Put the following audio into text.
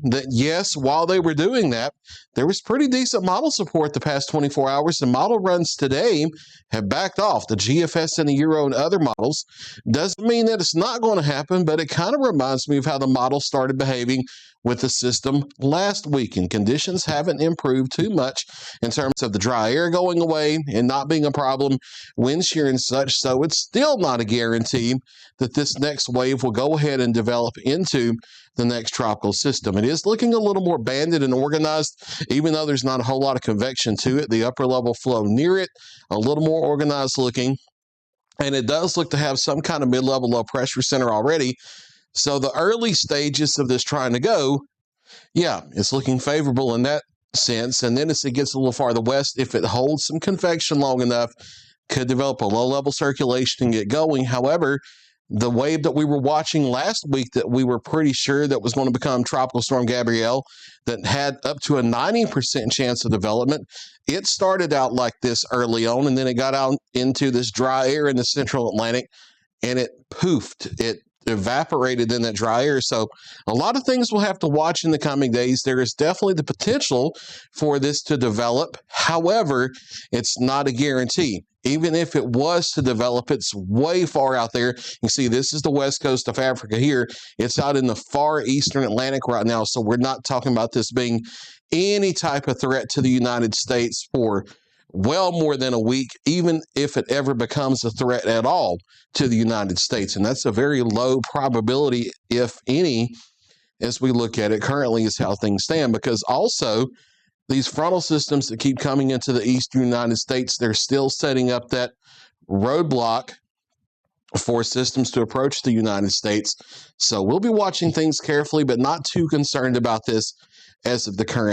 that, yes, while they were doing that, there was pretty decent model support the past 24 hours, and model runs today have backed off. The GFS and the Euro and other models doesn't mean that it's not going to happen, but it kind of reminds me of how the model started behaving with the system last week, and conditions haven't improved too much in terms of the dry air going away and not being a problem, wind shear and such. So it's still not a guarantee that this next wave will go ahead and develop into the next tropical system. It is looking a little more banded and organized, even though there's not a whole lot of convection to it. The upper level flow near it, a little more organized looking, and it does look to have some kind of mid-level low pressure center already. So the early stages of this trying to go, yeah, it's looking favorable in that sense. And then as it gets a little farther west, if it holds some convection long enough, could develop a low-level circulation and get going. However, the wave that we were watching last week that we were pretty sure that was going to become Tropical Storm Gabrielle, that had up to a 90% chance of development, it started out like this early on, and then it got out into this dry air in the central Atlantic, and it poofed. It evaporated in that dry air. So a lot of things we'll have to watch in the coming days. There is definitely the potential for this to develop. However, it's not a guarantee. Even if it was to develop, it's way far out there. You see, this is the west coast of Africa here. It's out in the far eastern Atlantic right now, so we're not talking about this being any type of threat to the United States for well more than a week, even if it ever becomes a threat at all to the United States. And that's a very low probability, if any, as we look at it currently, is how things stand. Because also, these frontal systems that keep coming into the eastern United States, they're still setting up that roadblock for systems to approach the United States. So we'll be watching things carefully, but not too concerned about this as of the current